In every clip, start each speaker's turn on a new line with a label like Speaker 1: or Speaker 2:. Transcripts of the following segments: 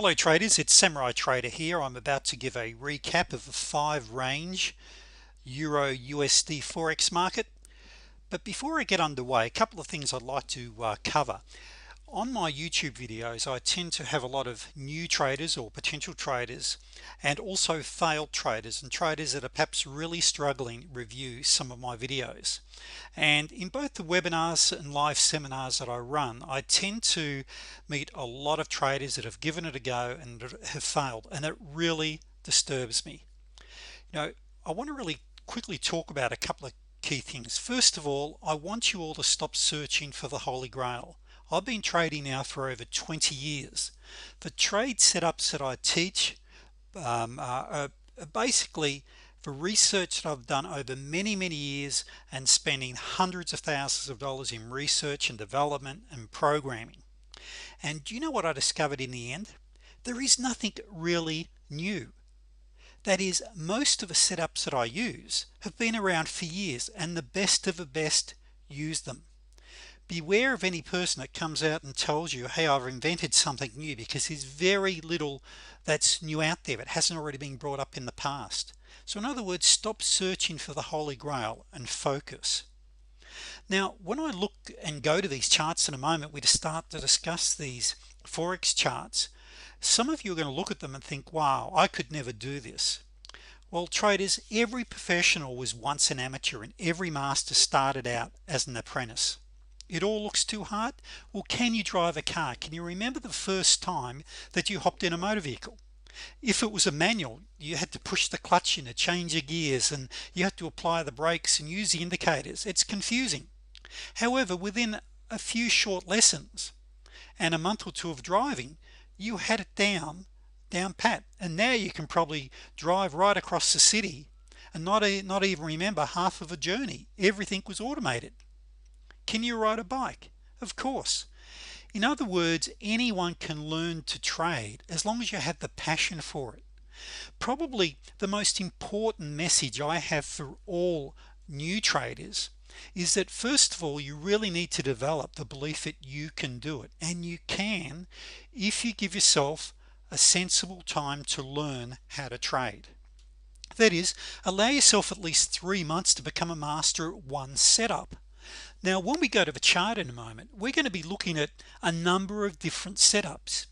Speaker 1: Hello traders, it's Samurai Trader here. I'm about to give a recap of the 5 range Euro USD Forex market. But before I get underway, a couple of things I'd like to cover. On my YouTube videos, I tend to have a lot of new traders or potential traders and also failed traders and traders that are perhaps really struggling review some of my videos. And in both the webinars and live seminars that I run, I tend to meet a lot of traders that have given it a go and have failed, and it really disturbs me. I want to really quickly talk about a couple of key things. First of all, I want you all to stop searching for the Holy Grail. I've been trading now for over 20 years. The trade setups that I teach are basically the research that I've done over many years and spending hundreds of thousands of dollars in research and development and programming. And do you know what I discovered in the end? There is nothing really new. That is, most of the setups that I use have been around for years, and the best of the best use them. Beware of any person that comes out and tells you, hey, I've invented something new, because there's very little that's new out there. It hasn't already been brought up in the past. So in other words, stop searching for the Holy Grail and focus. Now, when I look and go to these charts in a moment, we start to discuss these Forex charts. Some of you are going to look at them and think, wow, I could never do this. Well, traders, every professional was once an amateur and every master started out as an apprentice. It all looks too hard. Well, can you drive a car? Can you remember the first time that you hopped in a motor vehicle? If it was a manual, you had to push the clutch in to change your gears, and you had to apply the brakes and use the indicators. It's confusing. However, within a few short lessons and a month or two of driving, you had it down pat, and now you can probably drive right across the city and not even remember half of a journey. Everything was automated. Can you ride a bike? Of course. In other words, anyone can learn to trade as long as you have the passion for it. Probably the most important message I have for all new traders is that, first of all, you really need to develop the belief that you can do it, and you can if you give yourself a sensible time to learn how to trade. That is, allow yourself at least 3 months to become a master at one setup. Now, when we go to the chart in a moment, we're going to be looking at a number of different setups.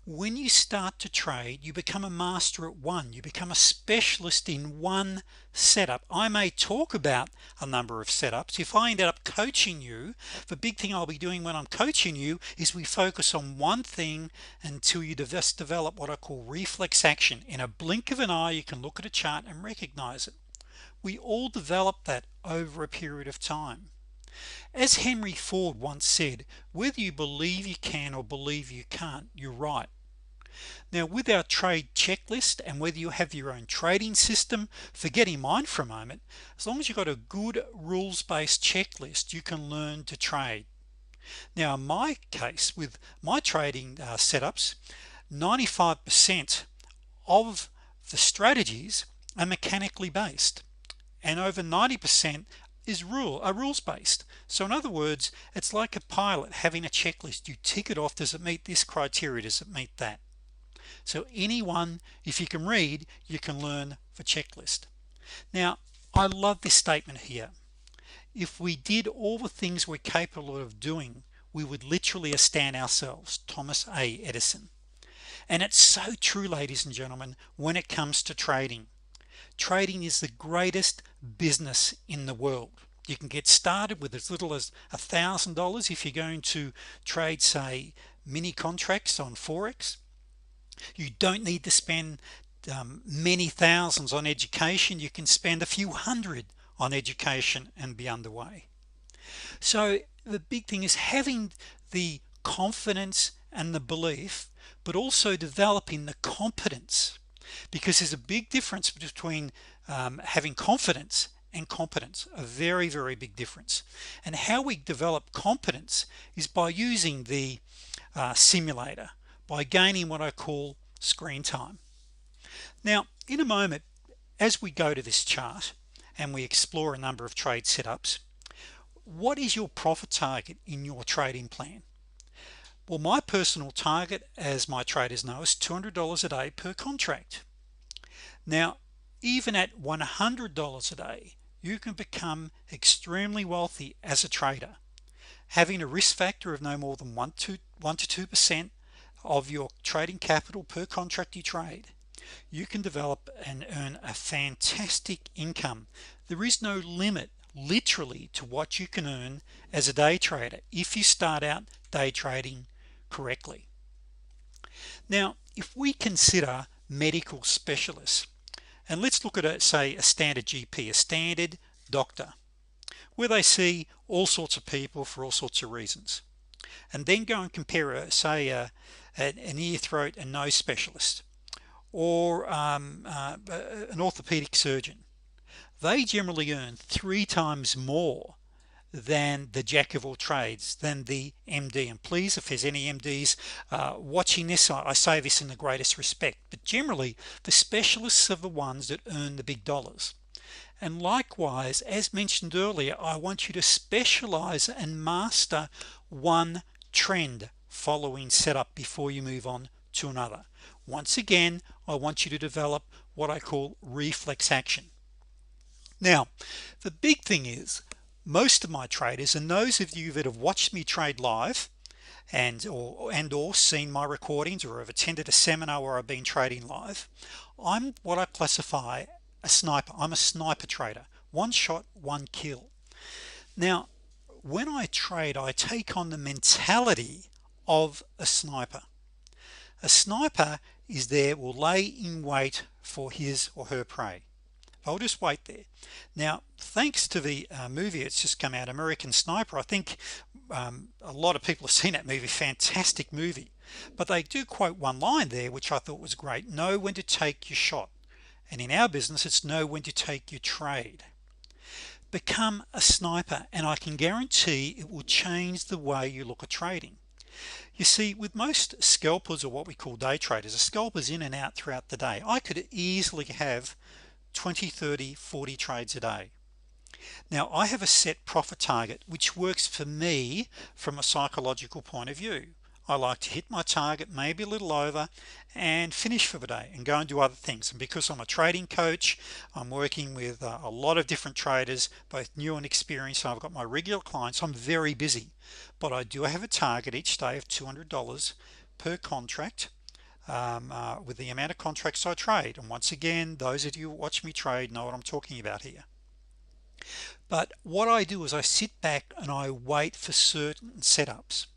Speaker 1: When you start to trade, you become a master at one. You become a specialist in one setup. I may talk about a number of setups. If I ended up coaching you, the big thing I'll be doing when I'm coaching you is we focus on one thing until you just develop what I call reflex action. In a blink of an eye, you can look at a chart and recognize it. We all develop that over a period of time. As Henry Ford once said, whether you believe you can or believe you can't, you're right. Now, with our trade checklist, and whether you have your own trading system, forgetting mine for a moment, as long as you've got a good rules-based checklist, you can learn to trade. Now, in my case, with my trading setups, 95% of the strategies are mechanically based, and over 90% is rules based. So in other words, it's like a pilot having a checklist. You tick it off. Does it meet this criteria? Does it meet that? So anyone, if you can read, you can learn the checklist. Now, I love this statement here. If we did all the things we're capable of doing, we would literally outstand ourselves. Thomas A. Edison. And it's so true, ladies and gentlemen, when it comes to trading. Trading is the greatest business in the world. You can get started with as little as $1,000 if you're going to trade, say, mini contracts on Forex. You don't need to spend many thousands on education. You can spend a few hundred on education and be underway. So the big thing is having the confidence and the belief, but also developing the competence, because there's a big difference between having confidence and competence. A very big difference. And how we develop competence is by using the simulator, by gaining what I call screen time. Now, in a moment, as we go to this chart and we explore a number of trade setups, what is your profit target in your trading plan? Well, my personal target, as my traders know, is $200 a day per contract. Now, even at $100 a day, you can become extremely wealthy as a trader, having a risk factor of no more than 1 to 2% of your trading capital per contract you trade. You can develop and earn a fantastic income. There is no limit literally to what you can earn as a day trader if you start out day trading correctly. Now, if we consider medical specialists, and let's look at say a standard GP, a standard doctor, where they see all sorts of people for all sorts of reasons, and then go and compare an ear, throat and nose specialist, or an orthopedic surgeon. They generally earn 3 times more than the jack of all trades, than the MD. And please, if there's any MDs watching this, I say this in the greatest respect, but generally the specialists are the ones that earn the big dollars. And likewise, as mentioned earlier, I want you to specialize and master one trend following setup before you move on to another. Once again, I want you to develop what I call reflex action. Now, the big thing is, most of my traders, and those of you that have watched me trade live or seen my recordings, or have attended a seminar where I've been trading live, I'm what I classify a sniper. I'm a sniper trader, one shot, one kill. Now, when I trade, I take on the mentality of a sniper. A sniper is there, will lay in wait for his or her prey. I'll just wait there. Now, thanks to the movie it's just come out, American Sniper, I think a lot of people have seen that movie. Fantastic movie. But they do quote one line there which I thought was great: know when to take your shot. And in our business, it's know when to take your trade. Become a sniper, and I can guarantee it will change the way you look at trading. You see, with most scalpers, or what we call day traders, a scalper's in and out throughout the day. I could easily have 20, 30, 40 trades a day. Now, I have a set profit target which works for me from a psychological point of view. I like to hit my target, maybe a little over, and finish for the day and go and do other things. And because I'm a trading coach, I'm working with a lot of different traders, both new and experienced. I've got my regular clients. I'm very busy, but I do have a target each day of $200 per contract, with the amount of contracts I trade. And once again, those of you who watch me trade know what I'm talking about here. But what I do is I sit back and I wait for certain setups.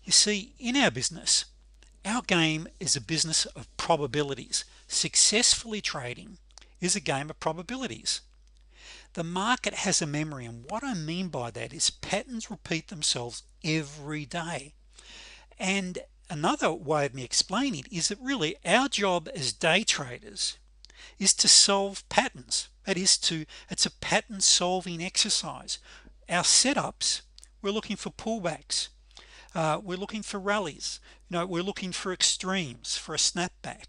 Speaker 1: You see, in our business, our game is a business of probabilities. Successfully trading is a game of probabilities. The market has a memory, and what I mean by that is patterns repeat themselves every day. And another way of me explaining it is that really our job as day traders is to solve patterns. It's a pattern solving exercise. Our setups, we're looking for pullbacks, we're looking for rallies, we're looking for extremes, for a snapback,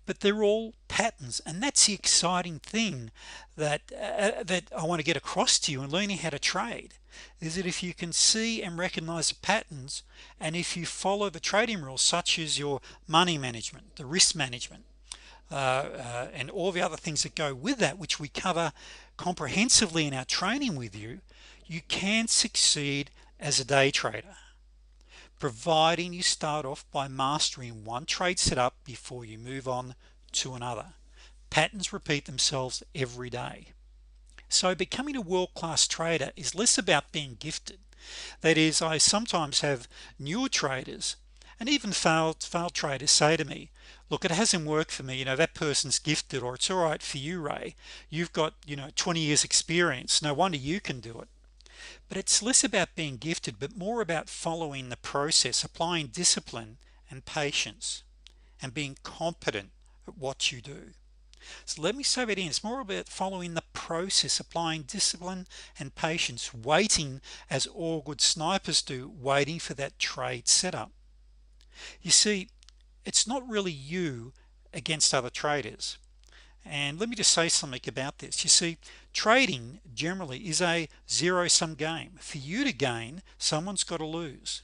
Speaker 1: but they're all patterns. And that's the exciting thing that I want to get across to you in learning how to trade, is that if you can see and recognize the patterns, and if you follow the trading rules, such as your money management, the risk management, and all the other things that go with that, which we cover comprehensively in our training with you, you can succeed as a day trader, providing you start off by mastering one trade setup before you move on to another. Patterns repeat themselves every day. So becoming a world-class trader is less about being gifted. That is, I sometimes have newer traders and even failed traders say to me, look, it hasn't worked for me, that person's gifted, or it's all right for you, Ray, you've got 20 years experience, no wonder you can do it. But it's less about being gifted, but more about following the process, applying discipline and patience, and being competent at what you do. So let me say that again. It's more about following the process, applying discipline and patience, waiting, as all good snipers do, waiting for that trade setup. You see, it's not really you against other traders. And let me just say something about this. You see, trading generally is a zero-sum game. For you to gain, someone's got to lose.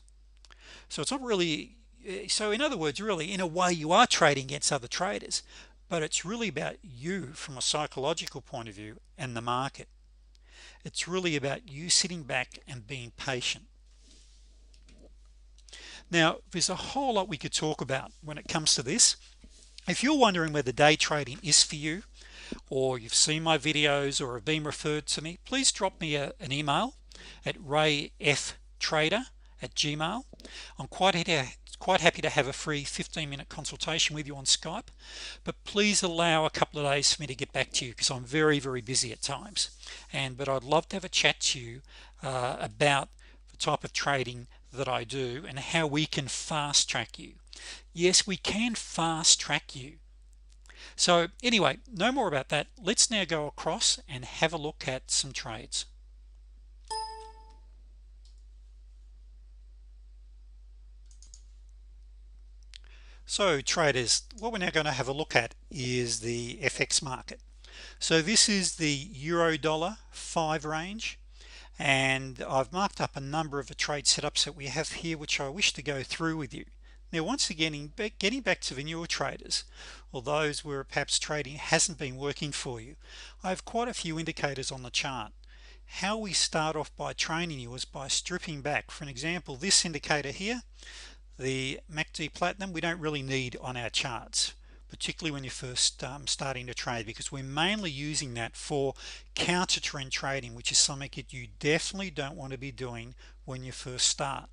Speaker 1: So it's not really, so in other words, really in a way you are trading against other traders, but it's really about you from a psychological point of view and the market. It's really about you sitting back and being patient. Now there's a whole lot we could talk about when it comes to this. If you're wondering whether day trading is for you, or you've seen my videos or have been referred to me, please drop me an email at rayftrader@gmail. I'm quite happy to have a free 15-minute consultation with you on Skype, but please allow a couple of days for me to get back to you because I'm very busy at times, but I'd love to have a chat to you about the type of trading that I do and how we can fast track you. Yes, we can fast track you. So anyway, no more about that. Let's now go across and have a look at some trades. So traders, what we're now going to have a look at is the FX market. So this is the euro dollar 5 range, and I've marked up a number of the trade setups that we have here which I wish to go through with you. Now once again, getting back to the newer traders, or those where perhaps trading hasn't been working for you, I have quite a few indicators on the chart. How we start off by training you is by stripping back. For an example, this indicator here, the MACD Platinum, we don't really need on our charts, particularly when you're first starting to trade, because we're mainly using that for counter trend trading, which is something that you definitely don't want to be doing when you first start.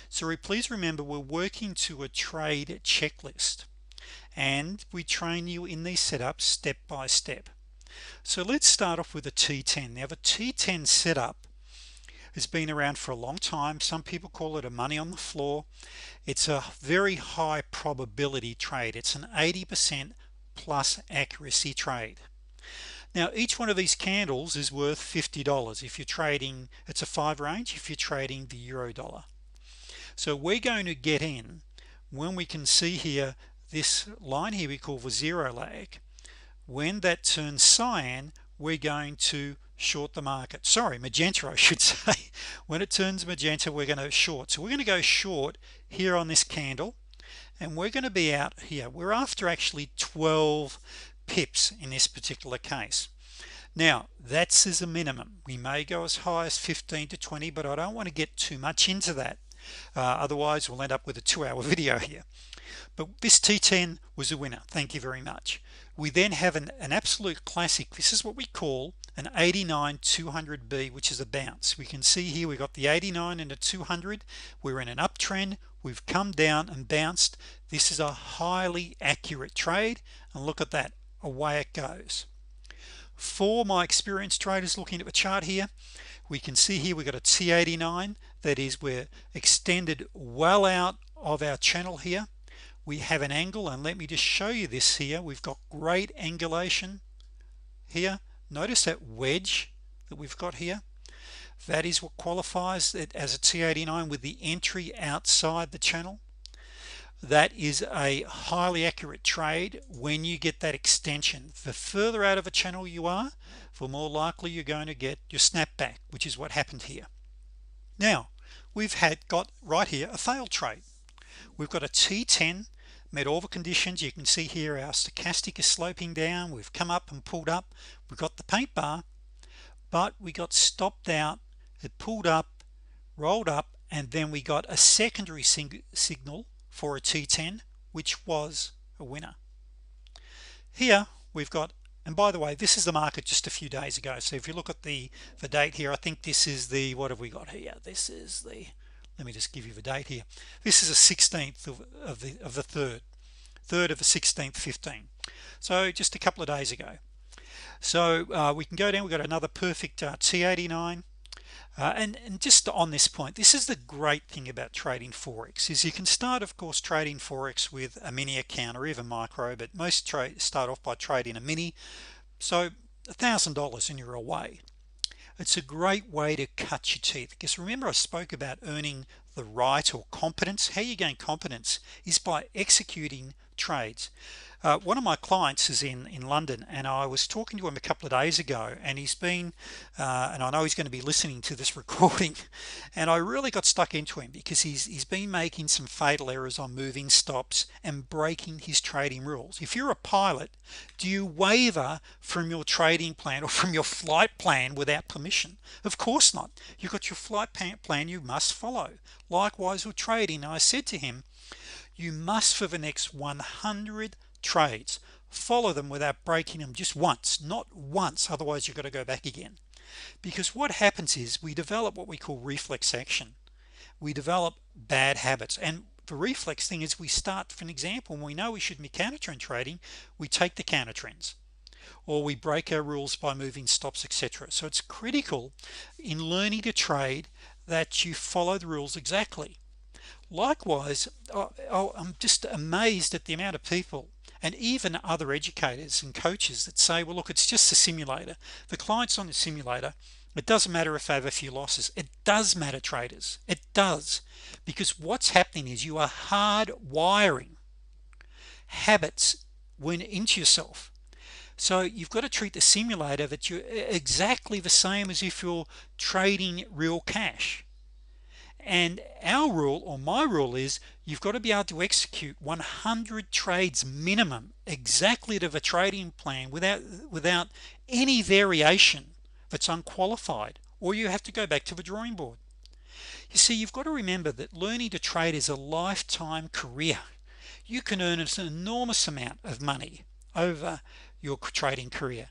Speaker 1: So please remember, we're working to a trade checklist and we train you in these setups step by step. So let's start off with a T10. Now the T10 setup has been around for a long time. Some people call it a money on the floor. It's a very high probability trade. It's an 80% plus accuracy trade. Now each one of these candles is worth $50 if you're trading. It's a 5 range if you're trading the euro dollar. So we're going to get in when we can see here this line here we call the zero lag. When that turns cyan, we're going to short the market. Sorry, magenta I should say. When it turns magenta, we're going to short. So we're going to go short here on this candle, and we're going to be out here. We're after actually 12 pips in this particular case. Now that's as a minimum. We may go as high as 15 to 20, but I don't want to get too much into that. Otherwise we'll end up with a 2-hour video here. But this T10 was a winner. Thank you very much. We then have an absolute classic. This is what we call an 89 200B, which is a bounce. We can see here we got the 89 and a 200. We're in an uptrend. We've come down and bounced. This is a highly accurate trade, and look at that, away it goes. For my experienced traders looking at the chart here, we can see here we got a T89. That is, we're extended well out of our channel here. We have an angle, and let me just show you this here. We've got great angulation here. Notice that wedge that we've got here. That is what qualifies it as a T89 with the entry outside the channel. That is a highly accurate trade when you get that extension. The further out of a channel you are, the more likely you're going to get your snapback, which is what happened here. Now we've got right here a failed trade. We've got a T10, met all the conditions. You can see here our stochastic is sloping down. We've come up and pulled up. We've got the paint bar, but we got stopped out. It pulled up, rolled up, and then we got a secondary signal for a T10, which was a winner. Here we've got, and by the way, this is the market just a few days ago. So if you look at the date here, I think this is the, what have we got here? This is the, let me just give you the date here. This is the 16th of the 3rd of the 16th 15. So just a couple of days ago. So we can go down. We've got another perfect T89. And just on this point, this is the great thing about trading Forex, is you can start of course trading Forex with a mini account or even micro, but most start off by trading a mini. So $1,000 and you're away. It's a great way to cut your teeth, because remember I spoke about earning the right or competence. How you gain competence is by executing trades. One of my clients is in London, and I was talking to him a couple of days ago, and he's been and I know he's going to be listening to this recording, and I really got stuck into him because he's been making some fatal errors on moving stops and breaking his trading rules. If you're a pilot, do you waver from your trading plan or from your flight plan without permission? Of course not. You've got your flight plan you must follow. Likewise with trading. I said to him, you must, for the next 100 trades, follow them without breaking them just once, not once, otherwise you've got to go back again. Because what happens is we develop what we call reflex action. We develop bad habits, and the reflex thing is we start, for an example, when we know we shouldn't be counter trend trading, we take the counter trends, or we break our rules by moving stops, etc. So it's critical in learning to trade that you follow the rules exactly. Likewise, I'm just amazed at the amount of people and even other educators and coaches that say, well, look, it's just a simulator. The client's on the simulator. It doesn't matter if they have a few losses. It does matter, traders. It does, because what's happening is you are hard wiring habits into yourself. So you've got to treat the simulator that you're exactly the same as if you're trading real cash. And our rule, or my rule, is you've got to be able to execute 100 trades minimum exactly to the trading plan without any variation that's unqualified, or you have to go back to the drawing board. You see, you've got to remember that learning to trade is a lifetime career. You can earn an enormous amount of money over your trading career,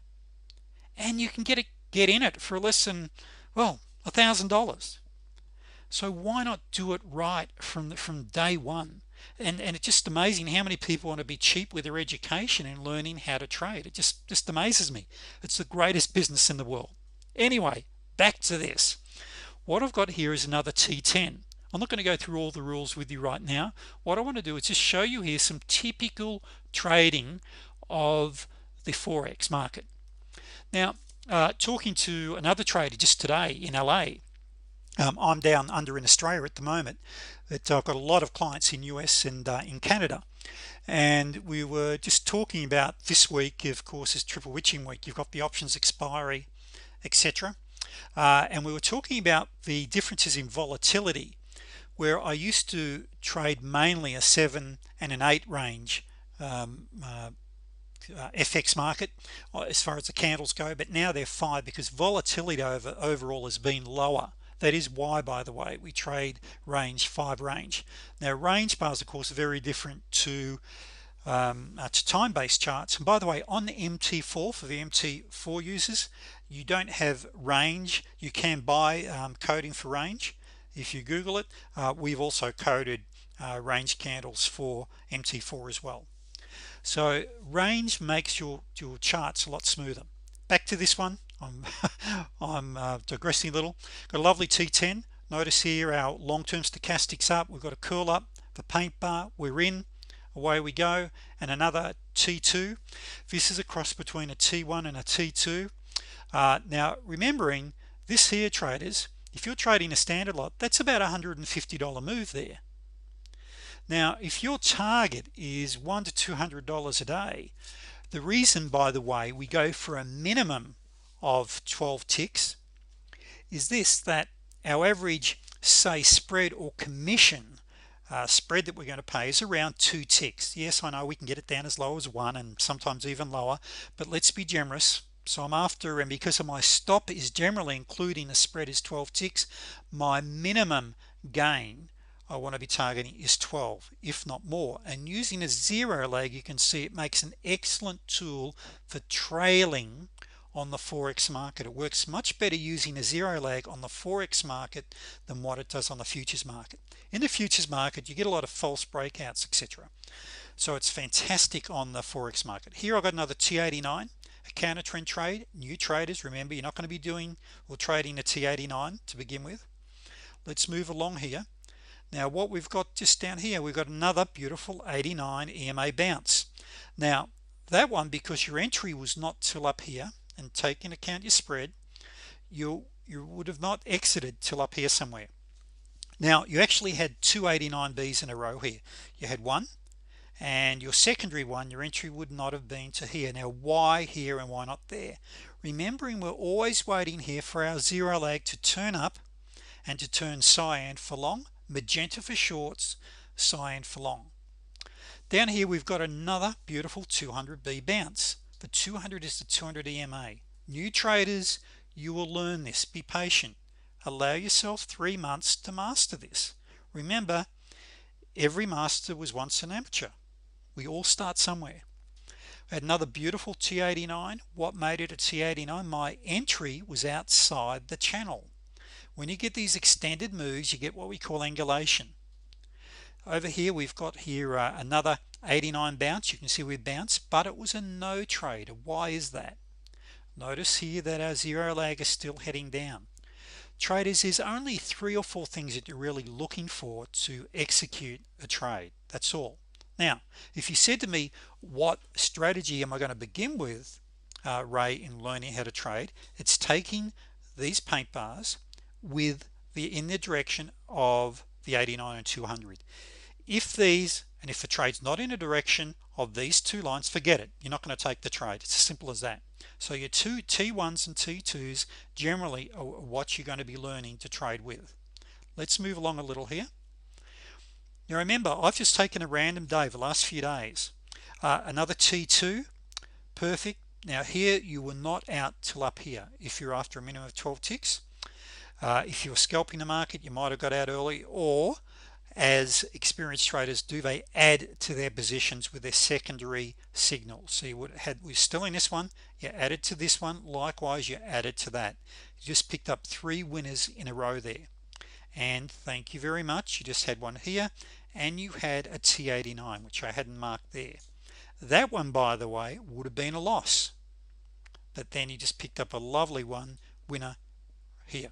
Speaker 1: and you can get in it for less than, well, $1,000. So why not do it right from day one? And it's just amazing how many people want to be cheap with their education and learning how to trade. It just amazes me. It's the greatest business in the world. Anyway, back to this. What I've got here is another T10. I'm not going to go through all the rules with you right now. What I want to do is just show you here some typical trading of the Forex market. Now, talking to another trader just today in LA. I'm down under in Australia at the moment, but I've got a lot of clients in US and in Canada, and we were just talking about this week. Of course, is triple witching week. You've got the options expiry, etc. And we were talking about the differences in volatility, where I used to trade mainly a 7 and an 8 range FX market as far as the candles go, but now they're 5 because volatility overall has been lower. That is why, by the way, we trade range 5 range. Now range bars, of course, are very different to time-based charts. And by the way, on the MT4, for the MT4 users, you don't have range. You can buy coding for range. If you Google it, we've also coded range candles for MT4 as well. So range makes your charts a lot smoother. Back to this one. I'm digressing a little. Got a lovely T10. Notice here our long-term stochastics up. We've got a curl up, the paint bar, we're in, away we go, and another T2. This is a cross between a T1 and a T2. Now remembering this here, traders, if you're trading a standard lot, that's about $150 move there. Now if your target is $100 to $200 a day, the reason, by the way, we go for a minimum of 12 ticks is this, that our average, say, spread or commission spread that we're going to pay is around 2 ticks. Yes, I know we can get it down as low as 1 and sometimes even lower, but let's be generous. So I'm after, and because of my stop is generally including the spread is 12 ticks, my minimum gain I want to be targeting is 12, if not more. And using a zero leg, you can see it makes an excellent tool for trailing on the Forex market. It works much better using a zero leg on the Forex market than what it does on the futures market. In the futures market, you get a lot of false breakouts, etc. So it's fantastic on the Forex market. Here I've got another T89, a counter trend trade. New traders, remember, you're not going to be doing or trading a T89 to begin with. Let's move along here. Now what we've got just down here, we've got another beautiful 89 EMA bounce. Now that one, because your entry was not till up here, and take into account your spread, you would have not exited till up here somewhere. Now you actually had two 89Bs in a row here. You had one and your secondary one, your entry would not have been to here. Now why here and why not there? Remembering we're always waiting here for our zero lag to turn up and to turn cyan for long, magenta for shorts, cyan for long. Down here we've got another beautiful 200B bounce. The 200 is the 200 EMA. New traders, you will learn this. Be patient. Allow yourself 3 months to master this. Remember, every master was once an amateur. We all start somewhere. We had another beautiful T89. What made it a T89? My entry was outside the channel. When you get these extended moves, you get what we call angulation. Over here we've got here another 89 bounce. You can see we bounced, but it was a no trade. Why is that? Notice here that our zero lag is still heading down. Traders, there's only 3 or 4 things that you're really looking for to execute a trade. That's all. Now if you said to me, what strategy am I going to begin with, Ray, in learning how to trade, it's taking these paint bars with in the direction of the 89 and 200. If these, and if the trade's not in a direction of these 2 lines, forget it. You're not going to take the trade. It's as simple as that. So your two T1s and T2s generally are what you're going to be learning to trade with. Let's move along a little here. Now remember, I've just taken a random day the last few days. Another T2, perfect. Now here you were not out till up here if you're after a minimum of 12 ticks. If you're scalping the market, you might have got out early, or as experienced traders do, they add to their positions with their secondary signals. So you we're still in this one, you added to this one, likewise you added to that. You just picked up 3 winners in a row there, and thank you very much. You just had one here, and you had a T89, which I hadn't marked there. That one, by the way, would have been a loss, but then you just picked up a lovely winner here.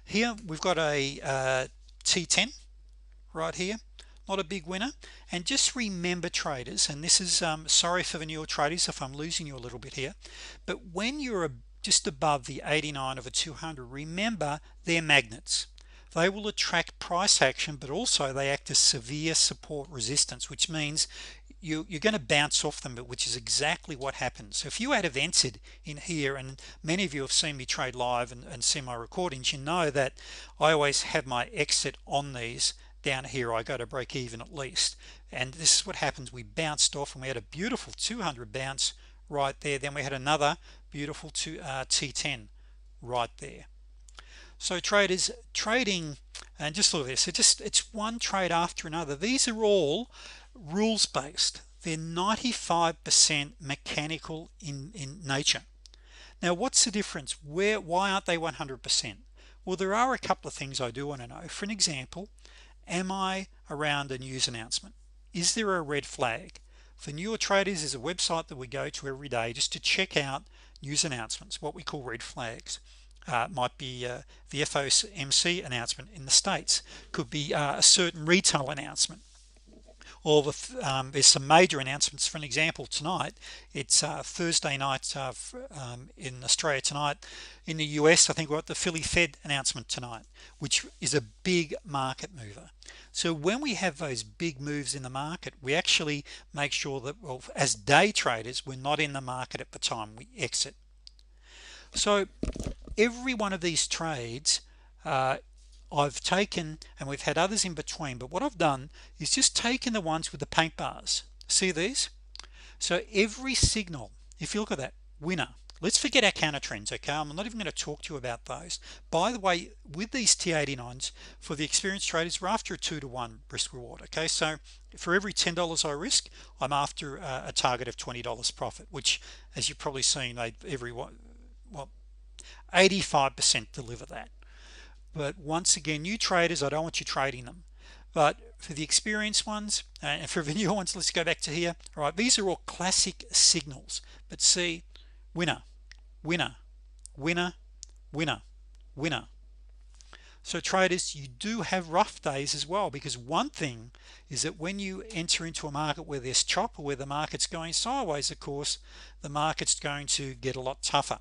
Speaker 1: Here we've got a T10 right here, not a big winner. And just remember, traders, and this is sorry for the newer traders if I'm losing you a little bit here, but when you're just above the 89 of a 200, remember they're magnets. They will attract price action, but also they act as severe support resistance, which means you're going to bounce off them, which is exactly what happens. So if you had have entered in here, and many of you have seen me trade live and seen my recordings, you know that I always have my exit on these down here. I go to break even at least, and this is what happens. We bounced off and we had a beautiful 200 bounce right there. Then we had another beautiful T10 right there. So traders, trading, and just look at this, it's one trade after another. These are all rules based. They're 95% mechanical in nature. Now what's the difference? Why aren't they 100%? Well, there are a couple of things I do want to know. For an example, am I around a news announcement? Is there a red flag? For newer traders, there's a website that we go to every day just to check out news announcements, what we call red flags. Might be the FOMC announcement in the States, could be a certain retail announcement, or there's some major announcements. For an example, tonight it's Thursday night in Australia tonight. In the US, I think we're at the Philly Fed announcement tonight, which is a big market mover. So when we have those big moves in the market, we actually make sure that, well, as day traders, we're not in the market at the time we exit. So every one of these trades I've taken, and we've had others in between, but what I've done is just taken the ones with the paint bars. See these? So every signal, if you look at that, winner. Let's forget our counter trends, okay? I'm not even going to talk to you about those. By the way, with these T89s, for the experienced traders, we're after a 2-to-1 risk reward, okay? So for every $10 I risk, I'm after a target of $20 profit, which, as you've probably seen, everyone, well, 85% deliver that. But once again, new traders, I don't want you trading them. But for the experienced ones and for the new ones, let's go back to here. All right, these are all classic signals. But see, winner, winner, winner, winner, winner. So traders, you do have rough days as well, because one thing is that when you enter into a market where there's chop, or where the market's going sideways, of course the market's going to get a lot tougher.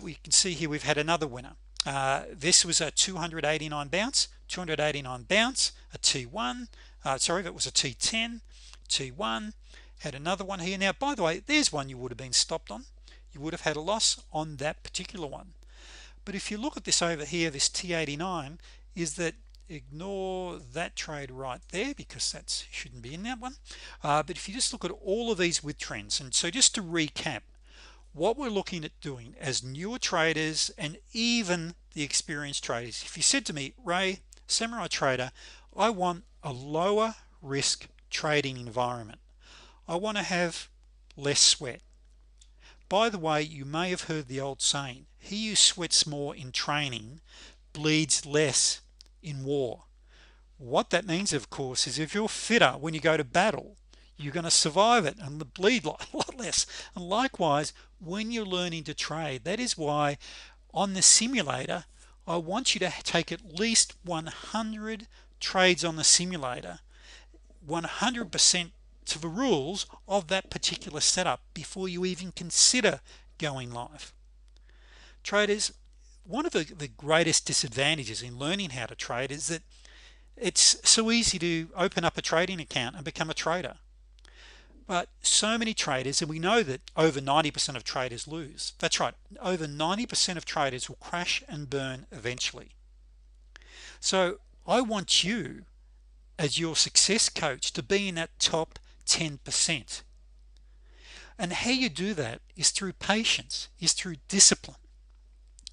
Speaker 1: We can see here we've had another winner. This was a 289 bounce, a T1, sorry, if it was a T10, T1, had another one here. Now by the way, there's one you would have been stopped on. You would have had a loss on that particular one. But if you look at this over here, this T89, is that, ignore that trade right there because that shouldn't be in that one. But if you just look at all of these with trends, and so just to recap what we're looking at doing as newer traders and even the experienced traders, if you said to me, Ray, Samurai Trader, I want a lower risk trading environment, I want to have less sweat. By the way, you may have heard the old saying, he who sweats more in training bleeds less in war. What that means, of course, is if you're fitter when you go to battle, you're going to survive it and bleed a lot less. And likewise, when you're learning to trade, that is why on the simulator I want you to take at least 100 trades on the simulator, 100% to the rules of that particular setup before you even consider going live. Traders, one of the greatest disadvantages in learning how to trade is that it's so easy to open up a trading account and become a trader. But so many traders, and we know that over 90% of traders lose. That's right, over 90% of traders will crash and burn eventually. So I want you as your success coach to be in that top 10%. And how you do that is through patience, is through discipline.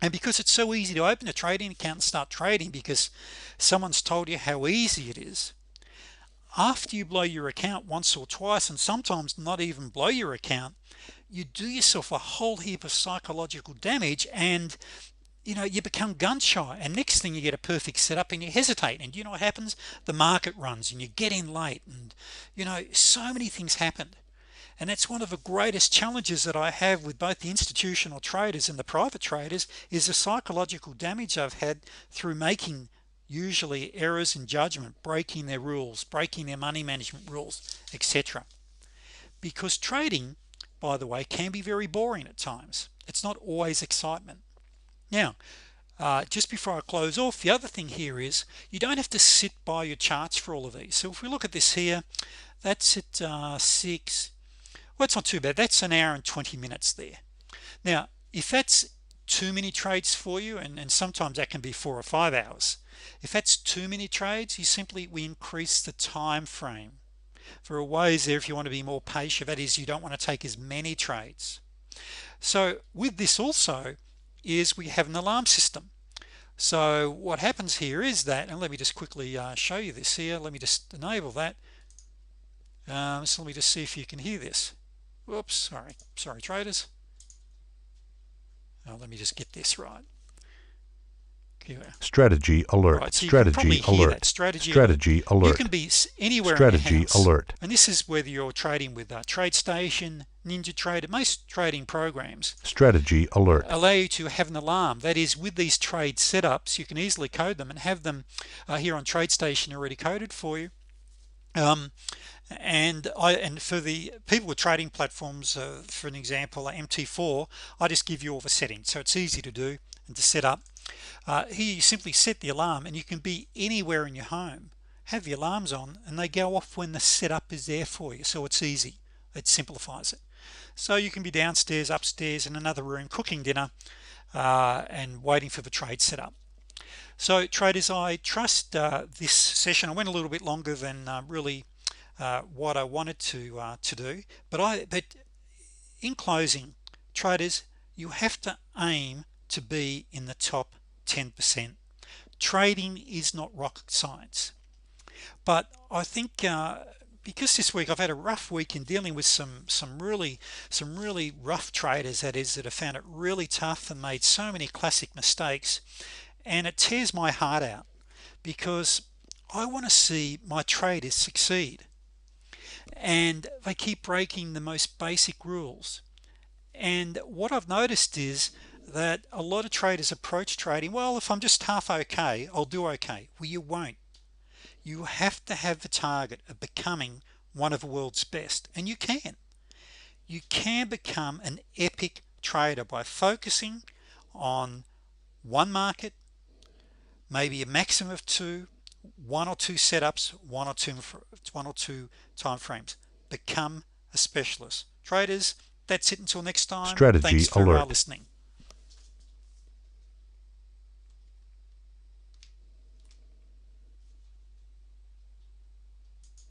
Speaker 1: And because it's so easy to open a trading account and start trading because someone's told you how easy it is, after you blow your account once or twice, and sometimes not even blow your account, you do yourself a whole heap of psychological damage, and you become gun shy, and next thing you get a perfect setup and you hesitate, and you know what happens? The market runs and you get in late, and so many things happen. And that's one of the greatest challenges that I have with both the institutional traders and the private traders, is the psychological damage I've had through making usually errors in judgment, breaking their rules, breaking their money management rules, etc. Because trading, by the way, can be very boring at times. It's not always excitement. Now just before I close off, the other thing here is you don't have to sit by your charts for all of these. So if we look at this here, that's at 6. Well, it's not too bad. That's an hour and 20 minutes there. Now if that's too many trades for you, and sometimes that can be 4 or 5 hours, if that's too many trades, we increase the time frame. There are ways there if you want to be more patient, that is, you don't want to take as many trades. So with this also is we have an alarm system. So what happens here is that, and let me just quickly show you this here. Let me just enable that. So let me just see if you can hear this. Whoops, sorry traders. Let me just get this right.
Speaker 2: Strategy alert.
Speaker 1: Right, so
Speaker 2: strategy alert.
Speaker 1: Strategy
Speaker 2: alert.
Speaker 1: You can be anywhere
Speaker 2: strategy
Speaker 1: in your house.
Speaker 2: alert.
Speaker 1: And this is whether you're trading with TradeStation, NinjaTrader. Most trading programs
Speaker 2: strategy alert
Speaker 1: allow you to have an alarm. That is, with these trade setups, you can easily code them and have them here on TradeStation already coded for you. And for the people with trading platforms, for an example, MT4, I just give you all the settings, so it's easy to do and to set up. Here you simply set the alarm, and you can be anywhere in your home, have the alarms on, and they go off when the setup is there for you. So it's easy, it simplifies it. So you can be downstairs, upstairs, in another room cooking dinner and waiting for the trade setup. So traders, I trust this session, I went a little bit longer than really what I wanted to do, but in closing, traders, you have to aim to be in the top 10%. Trading is not rocket science, but I think because this week I've had a rough week in dealing with some really rough traders, that have found it really tough and made so many classic mistakes, and it tears my heart out because I want to see my traders succeed, and they keep breaking the most basic rules. And what I've noticed is that a lot of traders approach trading, well, if I'm just half okay, I'll do okay. Well, you won't. You have to have the target of becoming one of the world's best, and you can become an epic trader by focusing on one market, maybe a maximum of 2, one or two setups, one or two time frames. Become a specialist. Traders, that's it until next time. Thanks
Speaker 2: Strategy
Speaker 1: for
Speaker 2: alert.
Speaker 1: listening.